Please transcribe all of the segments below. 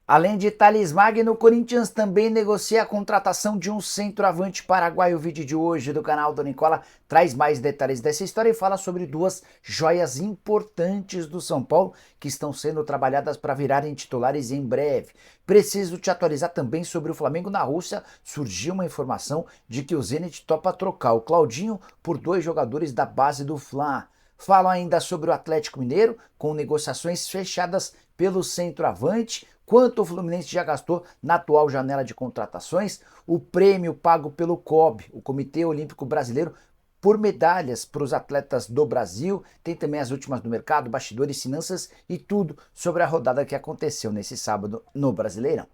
Além de Thales Magno, o Corinthians também negocia a contratação de um centroavante paraguaio. O vídeo de hoje do canal do Nicola traz mais detalhes dessa história e fala sobre duas joias importantes do São Paulo que estão sendo trabalhadas para virarem titulares em breve. Preciso te atualizar também sobre o Flamengo na Rússia. Surgiu uma informação de que o Zenit topa trocar o Claudinho por dois jogadores da base do Fla. Falo ainda sobre o Atlético Mineiro, com negociações fechadas pelo centroavante, quanto o Fluminense já gastou na atual janela de contratações, o prêmio pago pelo COB, o Comitê Olímpico Brasileiro, por medalhas para os atletas do Brasil, tem também as últimas do mercado, bastidores, finanças e tudo sobre a rodada que aconteceu nesse sábado no Brasileirão.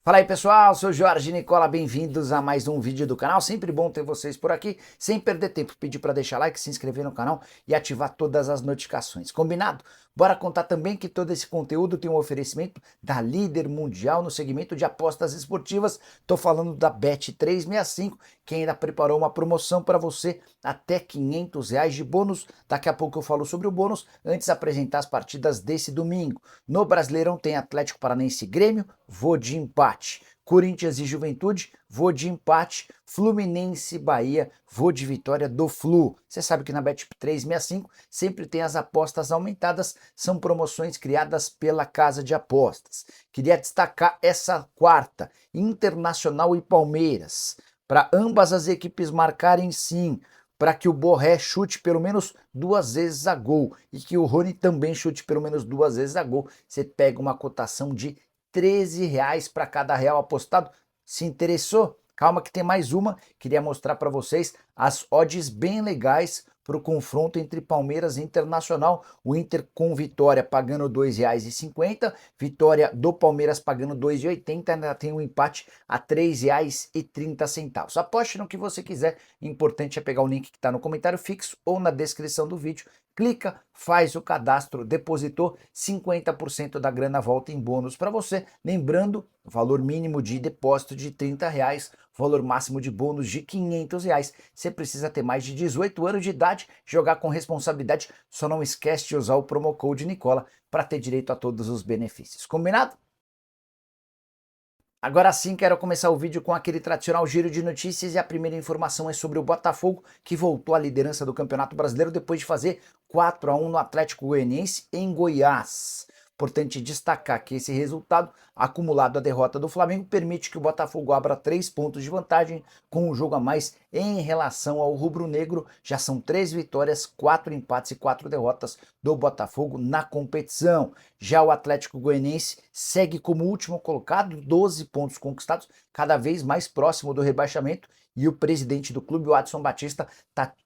Fala aí pessoal, sou Jorge Nicola, bem-vindos a mais um vídeo do canal, sempre bom ter vocês por aqui, sem perder tempo, pedir para deixar like, se inscrever no canal e ativar todas as notificações, combinado? Bora contar também que todo esse conteúdo tem um oferecimento da líder mundial no segmento de apostas esportivas, tô falando da Bet365, que ainda preparou uma promoção para você, até R$ 500 de bônus, daqui a pouco eu falo sobre o bônus, antes de apresentar as partidas desse domingo. No Brasileirão tem Atlético Paranaense e Grêmio, vou de empate. Corinthians e Juventude, vou de empate. Fluminense e Bahia, vou de vitória do Flu. Você sabe que na Bet365 sempre tem as apostas aumentadas, são promoções criadas pela Casa de Apostas. Queria destacar essa quarta, Internacional e Palmeiras, para ambas as equipes marcarem sim, para que o Borré chute pelo menos 2 vezes a gol e que o Rony também chute pelo menos 2 vezes a gol. Você pega uma cotação de R$ 13 para cada real apostado. Se interessou? Calma que tem mais uma. Queria mostrar para vocês as odds bem legais para o confronto entre Palmeiras e Internacional. O Inter com vitória pagando R$ 2,50, vitória do Palmeiras pagando R$ 2,80, ainda tem um empate a R$ 3,30. Aposte no que você quiser, o importante é pegar o link que está no comentário fixo ou na descrição do vídeo. Clica, faz o cadastro, depositou, 50% da grana volta em bônus para você. Lembrando, valor mínimo de depósito de R$ 30, valor máximo de bônus de R$ 500. Você precisa ter mais de 18 anos de idade, jogar com responsabilidade. Só não esquece de usar o promo code Nicola para ter direito a todos os benefícios. Combinado? Agora sim, quero começar o vídeo com aquele tradicional giro de notícias e a primeira informação é sobre o Botafogo, que voltou à liderança do Campeonato Brasileiro depois de fazer 4-1 no Atlético Goianiense em Goiás. Importante destacar que esse resultado, acumulado à derrota do Flamengo, permite que o Botafogo abra 3 pontos de vantagem com um jogo a mais em relação ao rubro-negro. Já são 3 vitórias, 4 empates e 4 derrotas do Botafogo na competição. Já o Atlético Goianiense segue como último colocado, 12 pontos conquistados, cada vez mais próximo do rebaixamento. E o presidente do clube, o Adson Batista,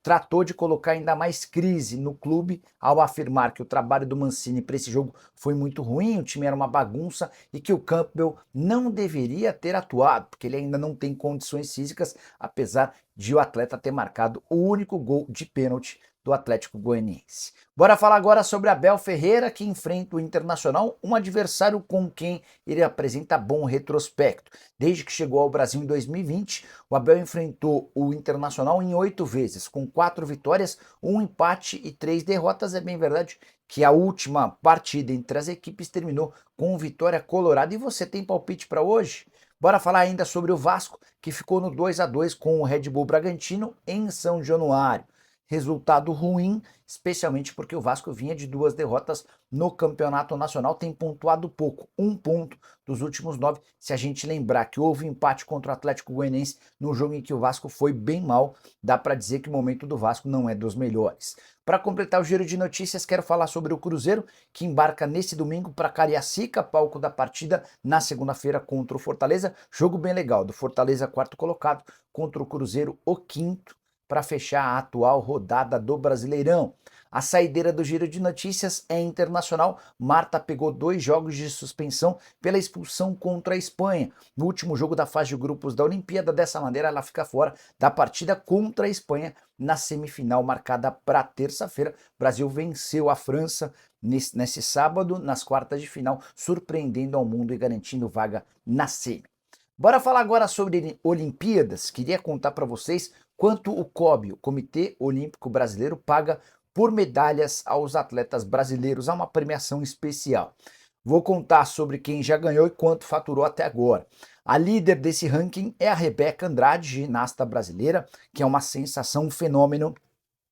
tratou de colocar ainda mais crise no clube ao afirmar que o trabalho do Mancini para esse jogo foi muito ruim, o time era uma bagunça e que o Campbell não deveria ter atuado, porque ele ainda não tem condições físicas, apesar de o atleta ter marcado o único gol de pênalti do Atlético Goianiense. Bora falar agora sobre Abel Ferreira, que enfrenta o Internacional, um adversário com quem ele apresenta bom retrospecto. Desde que chegou ao Brasil em 2020, o Abel enfrentou o Internacional em 8 vezes, com 4 vitórias, 1 empate e 3 derrotas. É bem verdade que a última partida entre as equipes terminou com vitória colorada. E você tem palpite para hoje? Bora falar ainda sobre o Vasco, que ficou no 2-2 com o Red Bull Bragantino em São Januário. Resultado ruim, especialmente porque o Vasco vinha de 2 derrotas no Campeonato Nacional, tem pontuado pouco, 1 ponto dos últimos 9, se a gente lembrar que houve empate contra o Atlético Goianiense no jogo em que o Vasco foi bem mal, dá para dizer que o momento do Vasco não é dos melhores. Para completar o giro de notícias, quero falar sobre o Cruzeiro, que embarca nesse domingo para Cariacica, palco da partida na segunda-feira contra o Fortaleza, jogo bem legal, do Fortaleza quarto colocado contra o Cruzeiro o quinto, para fechar a atual rodada do Brasileirão. A saideira do giro de notícias é internacional. Marta pegou 2 jogos de suspensão pela expulsão contra a Espanha. No último jogo da fase de grupos da Olimpíada, dessa maneira ela fica fora da partida contra a Espanha na semifinal marcada para terça-feira. O Brasil venceu a França nesse sábado, nas quartas de final, surpreendendo ao mundo e garantindo vaga na semi. Bora falar agora sobre Olimpíadas. Queria contar para vocês quanto o COB, o Comitê Olímpico Brasileiro, paga por medalhas aos atletas brasileiros. Há uma premiação especial. Vou contar sobre quem já ganhou e quanto faturou até agora. A líder desse ranking é a Rebeca Andrade, ginasta brasileira, que é uma sensação, um fenômeno.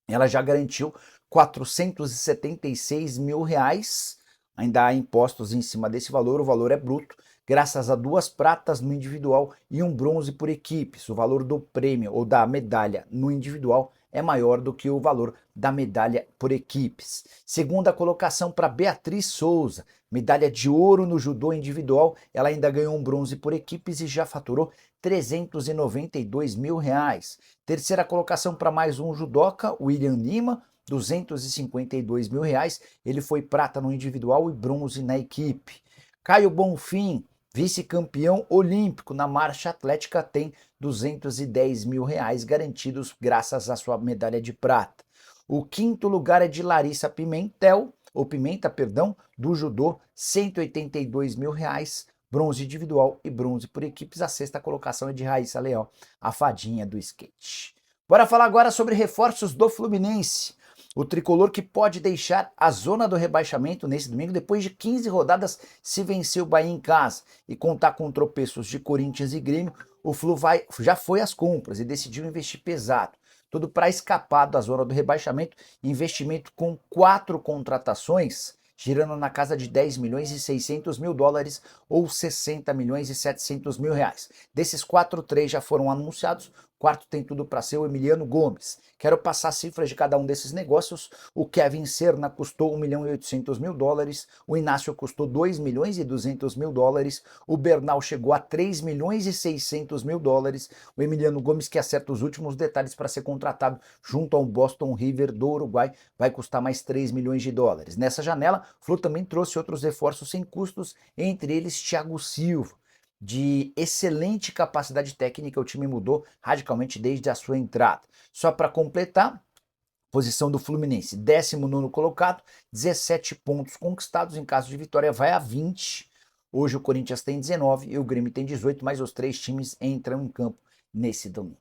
Ela já garantiu 476 mil reais, ainda há impostos em cima desse valor, o valor é bruto, graças a 2 pratas no individual e um bronze por equipes. O valor do prêmio ou da medalha no individual é maior do que o valor da medalha por equipes. Segunda colocação para Beatriz Souza, medalha de ouro no judô individual, ela ainda ganhou um bronze por equipes e já faturou 392 mil reais. Terceira colocação para mais um judoca, William Lima, 252 mil reais, ele foi prata no individual e bronze na equipe. Caio Bonfim, vice-campeão olímpico na marcha atlética, tem 210 mil reais garantidos graças à sua medalha de prata. O quinto lugar é de Larissa Pimenta, do judô, 182 mil reais, bronze individual e bronze por equipes. A sexta colocação é de Raíssa Leal, a fadinha do skate. Bora falar agora sobre reforços do Fluminense. O tricolor que pode deixar a zona do rebaixamento nesse domingo, depois de 15 rodadas, se vencer o Bahia em casa e contar com tropeços de Corinthians e Grêmio, o Flu já foi às compras e decidiu investir pesado. Tudo para escapar da zona do rebaixamento, investimento com 4 contratações, girando na casa de 10 milhões e 600 mil dólares ou 60 milhões e 700 mil reais. Desses 4, 3 já foram anunciados. Quarto tem tudo para ser o Emiliano Gomes. Quero passar cifras de cada um desses negócios. O Kevin Serna custou 1 milhão e 800 mil dólares, o Inácio custou 2 milhões e 200 mil dólares, o Bernal chegou a 3 milhões e 600 mil dólares, o Emiliano Gomes, que acerta os últimos detalhes para ser contratado junto ao Boston River do Uruguai, vai custar mais 3 milhões de dólares. Nessa janela, o Flu também trouxe outros reforços sem custos, entre eles Thiago Silva. De excelente capacidade técnica, o time mudou radicalmente desde a sua entrada. Só para completar, posição do Fluminense, 19º colocado, 17 pontos conquistados, em caso de vitória vai a 20. Hoje o Corinthians tem 19 e o Grêmio tem 18, mas os 3 times entram em campo nesse domingo.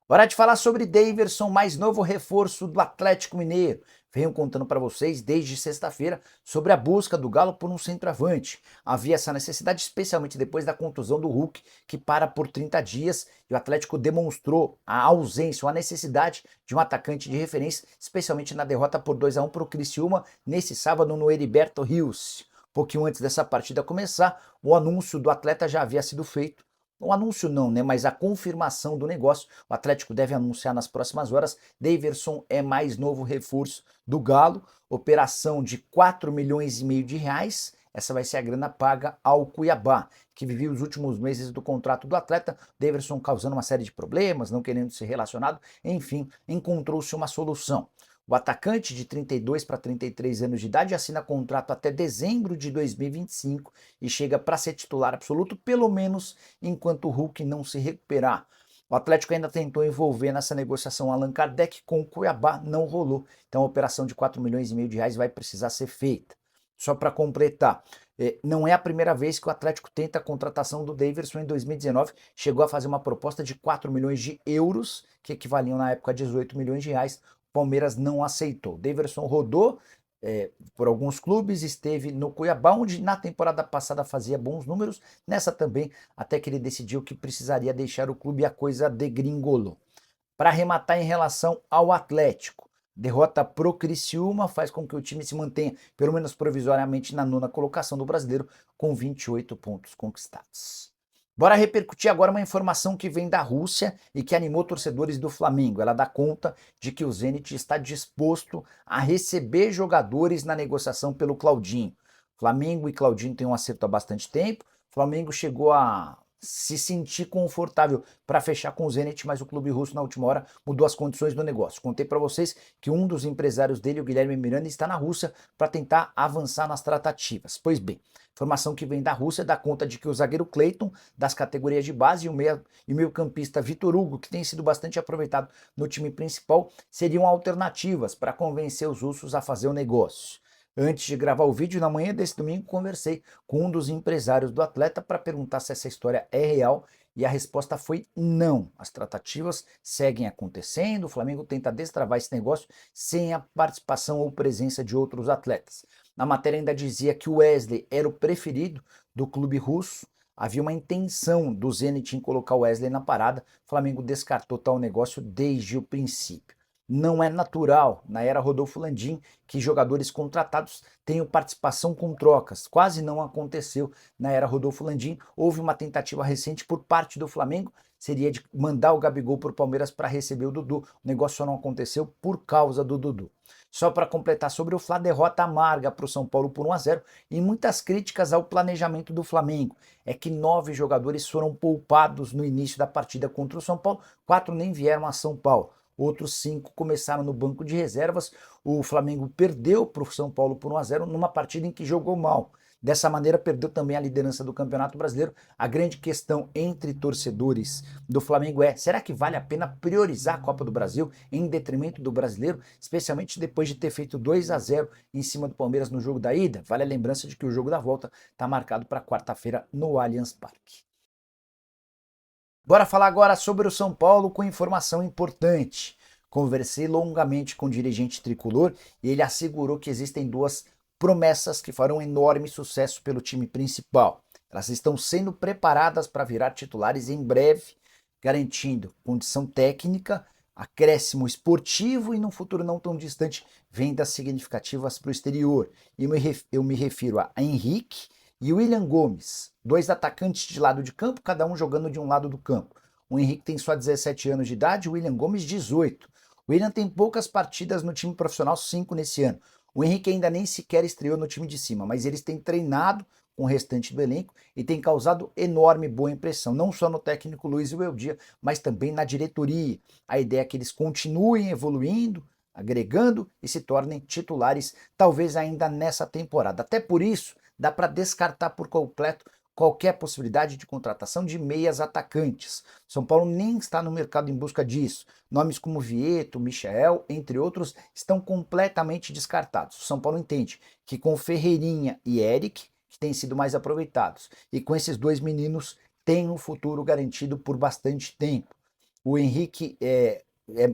Hora de falar sobre Daverson, mais novo reforço do Atlético Mineiro. Venho contando para vocês desde sexta-feira sobre a busca do Galo por um centroavante. Havia essa necessidade, especialmente depois da contusão do Hulk, que para por 30 dias, e o Atlético demonstrou a ausência, a necessidade de um atacante de referência, especialmente na derrota por 2-1 para o Criciúma, nesse sábado no Heriberto Rios. Pouquinho antes dessa partida começar, o anúncio do atleta já havia sido feito. O anúncio não, né? Mas a confirmação do negócio. O Atlético deve anunciar nas próximas horas. Daverson é mais novo reforço do Galo. Operação de 4 milhões e meio de reais. Essa vai ser a grana paga ao Cuiabá, que vivia os últimos meses do contrato do atleta. Daverson causando uma série de problemas, não querendo ser relacionado. Enfim, encontrou-se uma solução. O atacante de 32 para 33 anos de idade assina contrato até dezembro de 2025 e chega para ser titular absoluto, pelo menos enquanto o Hulk não se recuperar. O Atlético ainda tentou envolver nessa negociação Allan Kardec com o Cuiabá, não rolou. Então a operação de 4 milhões e meio de reais vai precisar ser feita. Só para completar, não é a primeira vez que o Atlético tenta a contratação do Daverson. Em 2019, chegou a fazer uma proposta de 4 milhões de euros, que equivaliam na época a 18 milhões de reais. Palmeiras não aceitou. Daverson rodou por alguns clubes, esteve no Cuiabá, onde na temporada passada fazia bons números, nessa também, até que ele decidiu que precisaria deixar o clube e a coisa degringolou. Para arrematar em relação ao Atlético, derrota pro Criciúma faz com que o time se mantenha, pelo menos provisoriamente, na 9ª colocação do Brasileiro, com 28 pontos conquistados. Bora repercutir agora uma informação que vem da Rússia e que animou torcedores do Flamengo. Ela dá conta de que o Zenit está disposto a receber jogadores na negociação pelo Claudinho. Flamengo e Claudinho têm um acerto há bastante tempo. O Flamengo chegou a se sentir confortável para fechar com o Zenit, mas o clube russo na última hora mudou as condições do negócio. Contei para vocês que um dos empresários dele, o Guilherme Miranda, está na Rússia para tentar avançar nas tratativas. Pois bem, informação que vem da Rússia dá conta de que o zagueiro Cleiton, das categorias de base, e o meio-campista Vitor Hugo, que tem sido bastante aproveitado no time principal, seriam alternativas para convencer os russos a fazer o negócio. Antes de gravar o vídeo, na manhã desse domingo, conversei com um dos empresários do atleta para perguntar se essa história é real E a resposta foi não. As tratativas seguem acontecendo, o Flamengo tenta destravar esse negócio sem a participação ou presença de outros atletas. Na matéria ainda dizia que o Wesley era o preferido do clube russo, havia uma intenção do Zenit em colocar o Wesley na parada, o Flamengo descartou tal negócio desde o princípio. Não é natural, na era Rodolfo Landim, que jogadores contratados tenham participação com trocas. Quase não aconteceu na era Rodolfo Landim. Houve uma tentativa recente por parte do Flamengo, seria de mandar o Gabigol para o Palmeiras para receber o Dudu. O negócio só não aconteceu por causa do Dudu. Só para completar sobre o Fla, derrota amarga para o São Paulo por 1-0 e muitas críticas ao planejamento do Flamengo. É que 9 jogadores foram poupados no início da partida contra o São Paulo, 4 nem vieram a São Paulo. Outros 5 começaram no banco de reservas. O Flamengo perdeu para o São Paulo por 1-0 numa partida em que jogou mal. Dessa maneira, perdeu também a liderança do Campeonato Brasileiro. A grande questão entre torcedores do Flamengo é: será que vale a pena priorizar a Copa do Brasil em detrimento do Brasileiro, especialmente depois de ter feito 2-0 em cima do Palmeiras no jogo da ida? Vale a lembrança de que o jogo da volta está marcado para quarta-feira no Allianz Parque. Bora falar agora sobre o São Paulo com informação importante. Conversei longamente com o dirigente tricolor e ele assegurou que existem 2 promessas que farão enorme sucesso pelo time principal. Elas estão sendo preparadas para virar titulares em breve, garantindo condição técnica, acréscimo esportivo e, num futuro não tão distante, vendas significativas para o exterior. E eu me refiro a Henrique e William Gomes, 2 atacantes de lado de campo, cada um jogando de um lado do campo. O Henrique tem só 17 anos de idade, o William Gomes 18. O William tem poucas partidas no time profissional, 5 nesse ano. O Henrique ainda nem sequer estreou no time de cima, mas eles têm treinado com o restante do elenco e têm causado enorme boa impressão, não só no técnico Luiz Weldia, mas também na diretoria. A ideia é que eles continuem evoluindo, agregando e se tornem titulares, talvez ainda nessa temporada. Até por isso, dá para descartar por completo qualquer possibilidade de contratação de meias atacantes. São Paulo nem está no mercado em busca disso. Nomes como Vieto, Michael, entre outros, estão completamente descartados. O São Paulo entende que com Ferreirinha e Eric, que têm sido mais aproveitados, e com esses 2 meninos, tem um futuro garantido por bastante tempo. O Henrique é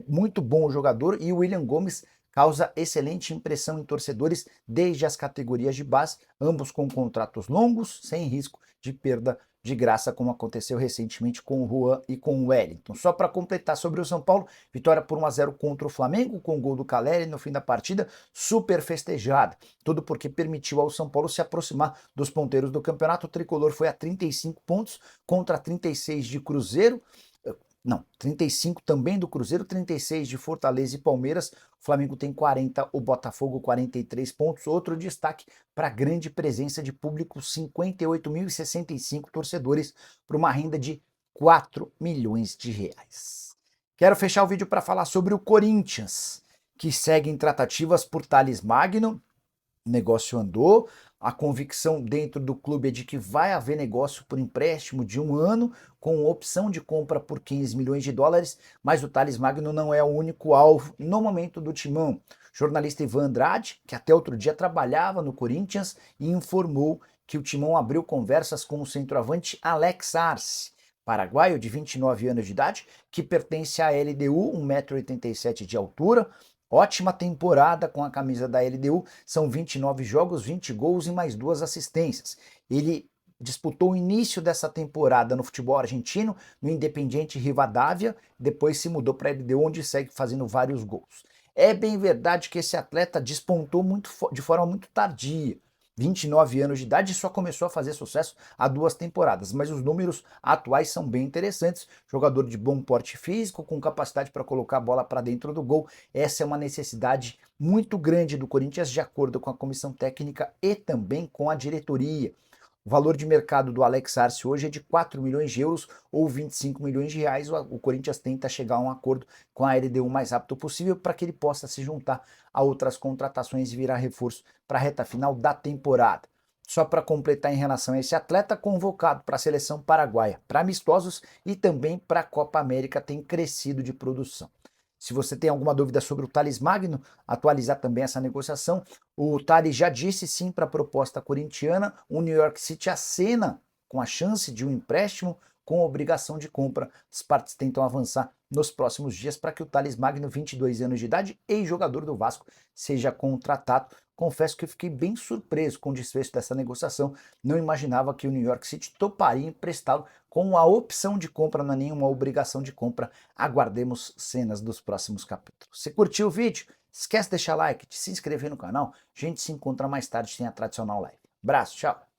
muito bom jogador e o William Gomes causa excelente impressão em torcedores desde as categorias de base, ambos com contratos longos, sem risco de perda de graça, como aconteceu recentemente com o Juan e com o Wellington. Só para completar sobre o São Paulo, vitória por 1-0 contra o Flamengo, com o gol do Caleri no fim da partida, super festejada. Tudo porque permitiu ao São Paulo se aproximar dos ponteiros do campeonato. O tricolor foi a 35 pontos contra 36 de Cruzeiro. Não, 35 também do Cruzeiro, 36 de Fortaleza e Palmeiras. O Flamengo tem 40, o Botafogo 43 pontos. Outro destaque para a grande presença de público, 58.065 torcedores, para uma renda de 4 milhões de reais. Quero fechar o vídeo para falar sobre o Corinthians, que segue em tratativas por Thales Magno. O negócio andou, a convicção dentro do clube é de que vai haver negócio por empréstimo de 1 ano, com opção de compra por 15 milhões de dólares, mas o Thales Magno não é o único alvo no momento do timão. O jornalista Ivan Andrade, que até outro dia trabalhava no Corinthians, informou que o timão abriu conversas com o centroavante Alex Arce, paraguaio de 29 anos de idade, que pertence à LDU, 1,87 m de altura. Ótima temporada com a camisa da LDU, são 29 jogos, 20 gols e mais 2 assistências. Ele disputou o início dessa temporada no futebol argentino, no Independiente Rivadavia, depois se mudou para a LDU, onde segue fazendo vários gols. É bem verdade que esse atleta despontou de forma muito tardia. 29 anos de idade e só começou a fazer sucesso há 2 temporadas, mas os números atuais são bem interessantes. Jogador de bom porte físico, com capacidade para colocar a bola para dentro do gol. Essa é uma necessidade muito grande do Corinthians, de acordo com a comissão técnica e também com a diretoria. O valor de mercado do Alex Arce hoje é de 4 milhões de euros ou 25 milhões de reais. O Corinthians tenta chegar a um acordo com a LDU o mais rápido possível para que ele possa se juntar a outras contratações e virar reforço para a reta final da temporada. Só para completar em relação a esse atleta, convocado para a seleção paraguaia, para amistosos e também para a Copa América, tem crescido de produção. Se você tem alguma dúvida sobre o Thales Magno, atualizar também essa negociação. O Thales já disse sim para a proposta corintiana. O New York City acena com a chance de um empréstimo com obrigação de compra. As partes tentam avançar nos próximos dias para que o Thales Magno, 22 anos de idade, ex-jogador do Vasco, seja contratado. Confesso que eu fiquei bem surpreso com o desfecho dessa negociação, não imaginava que o New York City toparia emprestá-lo com a opção de compra, não é nenhuma obrigação de compra. Aguardemos cenas dos próximos capítulos. Se curtiu o vídeo, esquece de deixar like, de se inscrever no canal. A gente se encontra mais tarde, tem a tradicional live. Abraço, tchau!